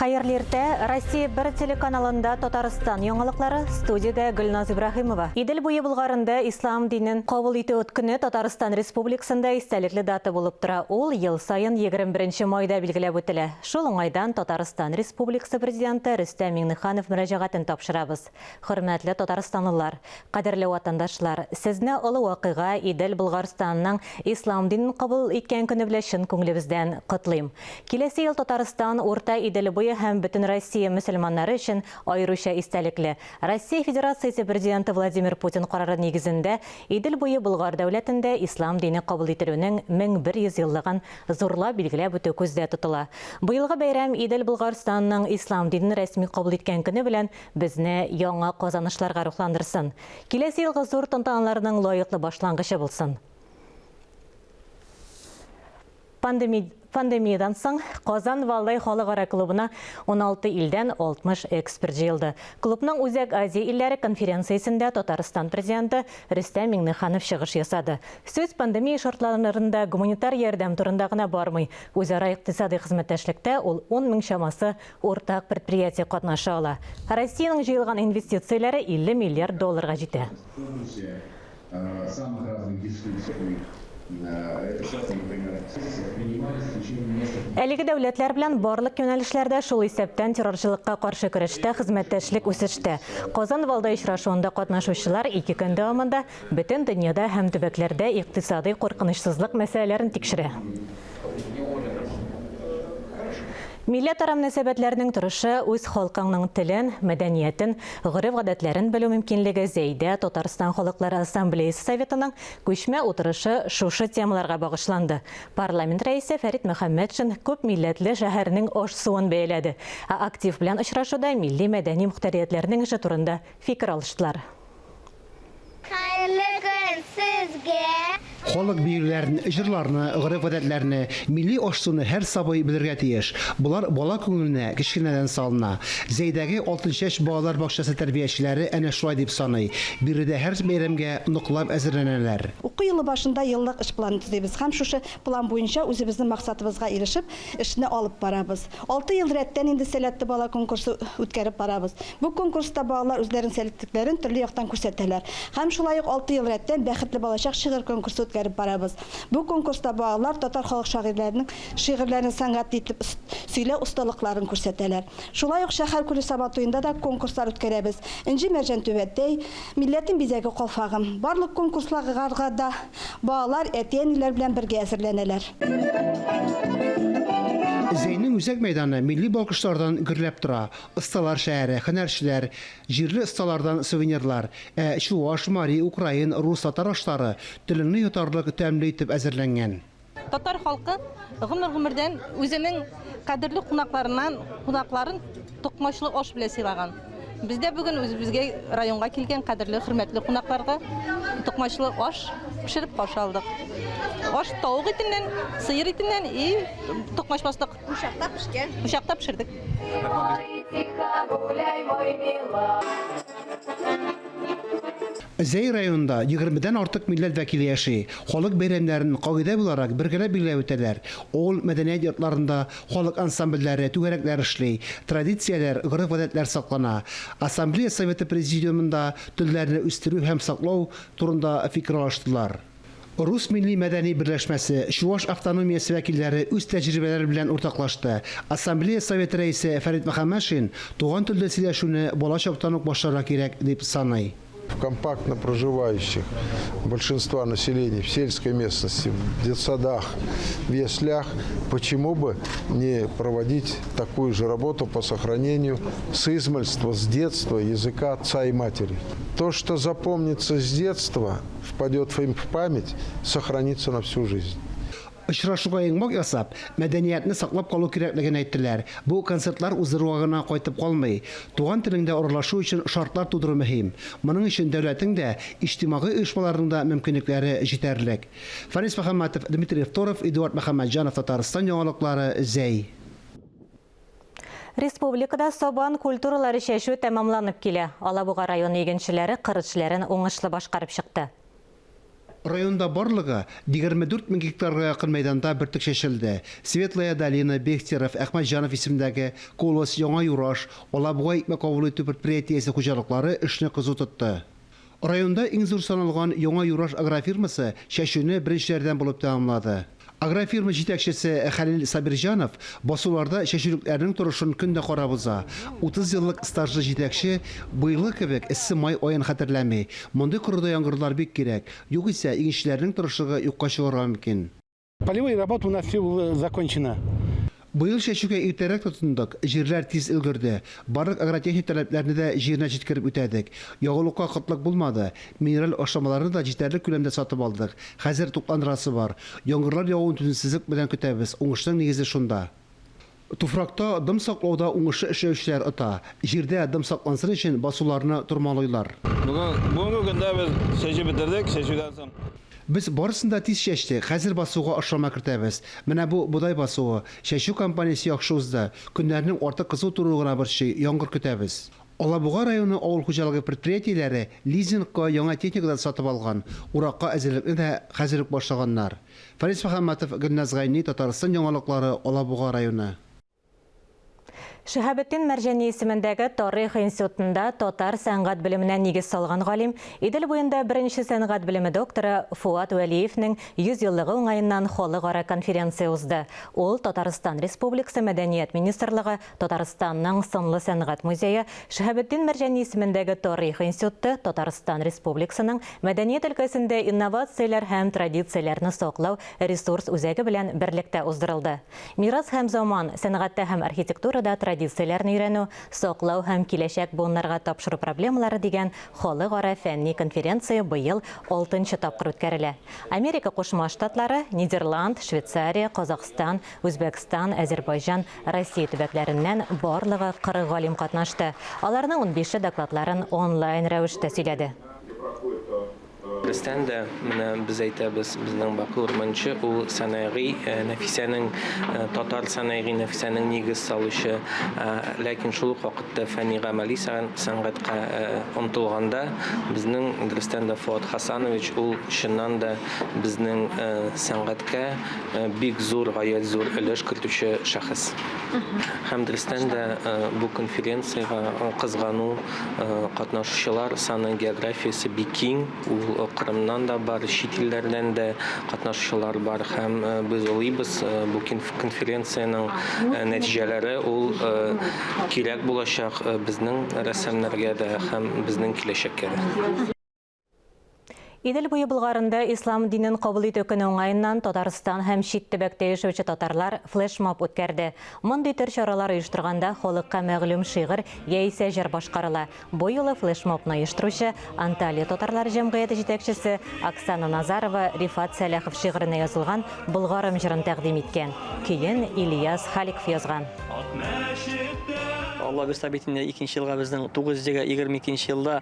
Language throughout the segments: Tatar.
Хайырлы ирте, Россия бір телеканалында Татарстан яңалыклары, студияда Гүлназ Ибрахимова. Идел буе булгарында ислам динен кабул итү көне Татарстан Республикасында истәлекле дата булып тора. Ул ел сайын 21 майда билгеләп үтелә. Шул уңайдан Татарстан Республикасы президенты Рөстәм Миңнеханов мөрәҗәгатен тапшырабыз. Хөрмәтле татарстанлылар, кадерле ватандашлар, сезне олы вакыйга Идел Булгарстанның ислам динен кабул иткән көне белән чын күңелебездән котлыйм. Киләсе ел Татарстан урта Идел һәм бөтен Россия мөселманнары өчен аеруча истәлекле. Россия Федерациясе президенты Владимир Путин карары нигезендә Идел буе Болгар дәүләтендә ислам дине кабул ителүнең 1100 еллыгын зурлап билгеләп үтү күздә тотыла. Быелгы бәйрәм Идел Булгарстанның ислам динен рәсми кабул иткән көне белән безне яңа казанышларга рухландырсын. Киләсе елгы зур тантаналарның лаеклы башлангычы булсын. Пандемиядан соң Казан Валдай халыкара клубына 16 илдән 60 эксперт җыелды. Клубның Үзәк Азия илләре конференциясендә Татарстан президенты Рөстәм Миңнеханов чыгыш ясады. Сөз пандемия шартларында гуманитар ярдәм турында гына бармый. Үзара икътисади хезмәттәшлектә ул 10 мең чамасы уртак предприятие катнаша ала. Россиянең җыелган инвестицияләре 50 миллиард долларга җитә. Әлеге дәүләтләр белән барлык юнәлешләрдә шул исәптән террорчылыкка каршы көрәштә хезмәттәшлек үсеште. Казан Валдай очрашуында катнашучылар 2 көн дәвамында бөтен дөньяда һәм төбәкләрдә икътисади куркынычсызлык мәсьәләләрен тикшерә. Милләтара мөнәсәбәтләрнең торышы, үз халкының телен, мәдәниятен, гореф-гадәтләрен белү мөмкинлеге зәйдә Татарстан Халыклары Ассамблеясы Советының күчмә утырышы шушы темаларга багышланды. Парламент рәисе Фәрит Мөхәммәтшин күп милләтле шәһәрнең аш-суын бәяләде. Актив белән очрашуда милли мәдәни мөхтәриятләрнең эше турында фикер алыштылар. Хәерле көн сезгә! Халык биюләрен, җырларны, гореф-гадәтләрне, милли аш-суны һәр сабый белергә тиеш. Булар бала күңеленә кечкенәдән салына. Зәйдәге 6 яшь балалар бакчасы тәрбиячеләре әнә шулай дип саный. Биредә һәр бәйрәмгә ныклап әзерләнәләр. Уку елы башында еллык эш планы төзибез һәм шушы план буенча үзебезнең максатыбызга ирешеп, эшне алып барабыз. 6 ел рәттән инде сәләтле бала конкурсы үткәреп барабыз. Бу конкурста балалар үзләренең сәләтлекләрен төрле яктан күрсәтәләр. Һәм шулай ук 6 ел рәттән бәхетле балачак шигырь конкурсы үткәреп барабыз. Бу конкурста балалар татар халык шагыйрьләренең шигырьләрен сәнгать итеп сөйлә усталыкларын күрсәтәләр. Шулай ук шәһәр күле сабатуенда да конкурслар үткәрәбез. Инҗи Мәрҗән Түбәтәй, милләтин бизәге калфагым. Барлык конкурсларга да балалар әти-әниләр белән бергә әзерләнәләр. Зәйнең үзәк мәйданы милли балкышлардан гөрләп тора. Осталар шәһәре, һөнәрчеләр, җирле осталардан сувенирлар, чуаш, мари, украин, рус татар ашлары теленне йотарлык тәмле итеп әзерләнгән. Татар халкы гомер-гомердән үзенең кадерле кунакларын токмачлы аш белән сыйлаган. Бездә бүген үзебезгә районга килгән кадерле хөрмәтле кунакларга токмачлы аш пешереп каршы алдык. Аш тавык итеннән, сыер итеннән и токмач бастык. Ушакта пешердек. Зәй районында 20-дән артык милләт вәкиле яши. Халык бәйрәмнәрен кагыйдә буларак бергәләп билгеләп үтәләр. Ул мәдәният йортларында халык ансамбльләре, түгәрәкләр эшли, традицияләр, гореф-гадәтләр саклана. Ассамблея советы президиумында телләрне үстерү һәм саклау турында фикер алыштылар. Рус милли мәдәни берләшмәсе, Чуаш автономиясе вәкилләре үз тәҗрибәләре белән уртаклашты. Ассамблея советы рәисе Фәрит Мөхәммәтшин туган телдә сөйләшүне балачактан ук башларга кирәк дип саный. Компактно проживающих большинства населения в сельской местности, в детсадах, в яслях, почему бы не проводить такую же работу по сохранению с измальства, с детства языка отца и матери. То, что запомнится с детства, впадет им в память, сохранится на всю жизнь. Очрашуга еңмак ясап, мәдәниятне саклап калу кирәклеген әйттеләр. Бу концертлар узыругына кайтып калмый. Туган телендә аралашу өчен шартлар тудыру мөһим. Моның өчен дәүләтнең дә, иҗтимагый оешмаларның да мөмкинлекләре җитәрлек. Фарис Мөхәммәтов, Дмитрий Евторов, Эдуард Мөхәммәтҗанов, Татарстан яңалыклары, Зәй. Республикада сабан культуралары чәчү тәмамланып килә. Алабуга районы игенчеләре кырычларын уңышлы башкарып чыкты. Районда барлыгы 24 мең гектарга якын мәйданда бертик шешелде. Светлая долина, Бехтеров, Әхмәтҗанов исемендәге Колос, Яңа Юраш, Алабугай икмәк авылы итү предприятиесе хуҗалыклары эшне кызу тотты. Районда иң зур саналган Яңа Юраш агрофирмасы шәшүне беренчеләрдән булып тәмамлады. Агрофирма җитәкчесе Хәлил Сабирҗанов басуларда шәшүлекләрнең торышын көндә карап уза. 30 еллык стажлы җитәкче быелы кебек эссе май аен хәтерләми. Мондый кырда яңгырлар бик кирәк. Югыйсә игенчеләрнең торышы юкка чыгарга мөмкин. Полевые работы у нас все закончено. Быел шәшүгә иртәрәк тотындык, җирләр тиз өлгерде. Барлык агротехник таләпләрне дә җиренә җиткереп үтәдек. Ягулыкка кытлык булмады. Минераль ашламаларны да җитәрлек күләмдә сатып алдык. Хәзер тупланырасы бар. Яңгырлар явуын түземсезлек белән көтәбез. Уңышның нигезе шунда. Туфракта дым саклауда уңышлы эшләүчеләр ота. Җирдә дым саклансын өчен басуларны турмалыйлар. Бүгенге көндә без шәшү бетердек, шәшүдән соң Без барысында тиз шәчтек. Хәзер басуга ашлама кертәбез. Менә бу будай басуы. Шәшү компаниясе яхшы узды. Көннәрнең артык кызу туругына борчый, яңгыр көтәбез. Алабуга районы авыл хуҗалыгы предприятиеләре лизингка яңа техникадан сатып алган. Уракка әзерлекне дә хәзер үк башлаганнар. Фарис Мөхәммәтов, Гөлназ Гайни, Татарстан яңалыклары, Алабуга районы. Шәһәбетдин Мәрҗани исемендәге Тарих институтында татар сәнгать белеменә нигез салган галим Идел буенда беренче сәнгать белеме докторы Фуат Вәлиевнең 100 еллыгы уңаеннан халыкара конференция узды. Ул Татарстан Республикасы Мәдәният министрлыгы, Татарстанның Сынлы сәнгать музее, Шәһәбетдин Мәрҗани исемендәге Тарих институты, Татарстан Республикасының мәдәният өлкәсендә инновацияләр һәм традицияләрне саклау ресурс үзәге белән берлектә уздырылды. Мирас һәм заман сәнгатьтә һәм архитектурада традицияләрне өйрәнү, саклау һәм киләчәк буыннарга тапшыру проблемалары дигән халыкара фәнни конференция быел 6-нчы тапкыр үткәрелә. Америка Кушма Штатлары, Нидерланд, Швейцария, Казахстан, Үзбәкстан, Азербайҗан, Россия төбәкләреннән барлыгы 40 галим катнашты. Аларның 15 докладларын онлайн рәвештә сөйләде. Дөрестән дә менә без әйтәбез, безнең Баку Урманчы ул санаигый Нәфисәнең татар санаигый Нәфисәнең нигез салучы, ләкин шул ук вакытта фәнни гамәли сәнгатькә омтылганда безнең дөрестән дә Фуат Хасанович ул чыннан да безнең сәнгатькә бик зур, гаять зур өлеш кертүче шәхес. Һәм дөрестән дә бу конференцияга кызгану катнашучылар саны географиясе бик киң. Кырымнан да бар, чит илләрдән дә катнашучылар бар һәм без уйлыйбыз, бу конференциянең нәтиҗәләре ул кирәк булачак безнең рәссамнарга да һәм безнең киләчәккә дә. Идел буе булгарында ислам динен кабул итү көне уңаеннан Татарстан һәм чит төбәктә яшәүче татарлар флешмоб үткәрде. Мондый төр чаралар оештырганда халыкка мәгълүм шигырь яисә җыр башкарыла. Бу юлы флешмобны оештыручы Анталия татарлар җәмгыяте җитәкчесе Оксана Назарова Рифат Сәләхов шигыренә язылган Болгарым җырын тәкъдим иткән. Көен Ильяс Халиков язган. Алла бирсә битендә 2нче елга безнең 922 елда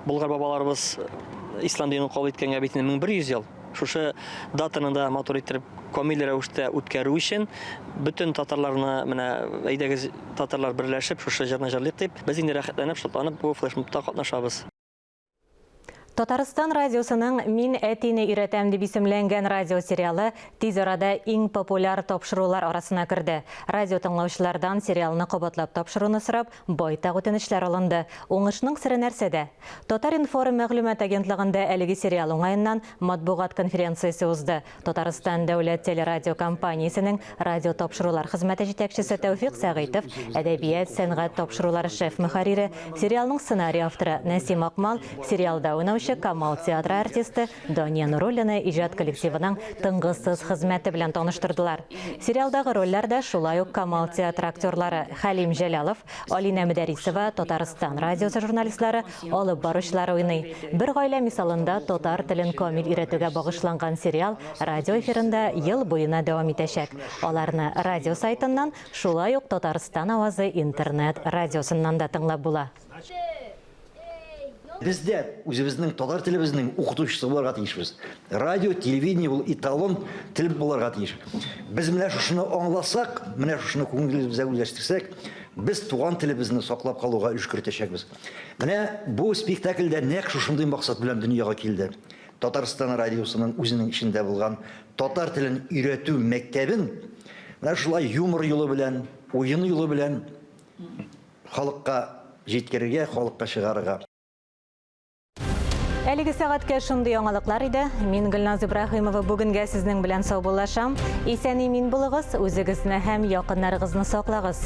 болгар бабаларыбыз ислам динен кабул иткәнгә битендә 1100 ел. Шушы датаны да матур итеп камил рәвештә үткәрү өчен бөтен татарларны менә әйдәгез татарлар берләшеп шушы җырны җырлыйк дип без инде рәхәтләнеп шатланып бу флешмобта катнашабыз. Татарстан радиосының «Мин әтине өйрәтәм» дип исемләнгән радиосериалы тиз арада иң популяр тапшырулар арасына керде. Радио тыңлаучылардан сериалны кабатлап тапшыруны сорап, байтак үтенечләр алынды. Уңышның сире нәрсәдә? Татар-информ мәгълүмат агентлыгында әлеге сериал уңаеннан матбугат конференциясе узды. Татарстан дәүләт телерадио компаниясенең радио тапшырулар хезмәте җитәкчесе Тәүфик Сәгыйтов, әдәбият, сәнгать тапшырулары шеф мөхәррире, сериалның сценарий авторы Нәсим Акмал, сериалда уйнаучы Камал театры артисты Дания Нуруллина иҗат коллективының тынгысыз хезмәте белән таныштырдылар. Сериалдагы рольләрдә шулай ук Камал театры актерлары Хәлим Җәлалов, Алина Мөдәрисова, Татарстан радиосы журналистлары алып баручылар уйный. Бер гаилә мисалында татар телен камил өйрәтүгә багышланган сериал радио эфирында ел буена дәвам итәчәк. Аларны радио сайтыннан, шулай ук Татарстан авазы интернет радиосыннан да тыңлап була. Бездә үзебезнең татар телебезнең укытучысы буларга тиешбез. Радио, телевидение ул эталон тел буларга тиеш. Без менә шуны аңласак, менә шуны күңелебезгә үзләштерсәк, без туган телебезне саклап калуга өлеш кертәчәкбез. Менә бу спектакльдә нәкъ шушындый максат белән дөньяга килде. Татарстан радиосының үзенең ичендә булган татар телен өйрәтү мәктәбен менә шулай юмор юлы белән, уен юлы белән халыкка җиткерергә, халыкка чыгарырга. Әлеге сәгатькә шундый яңалыклар иде. Мин Гөлназ Ибраһимова бүгенгә сезнең белән саубуллашам. Исән-имин булыгыз, үзегезне һәм якыннарыгызны саклагыз.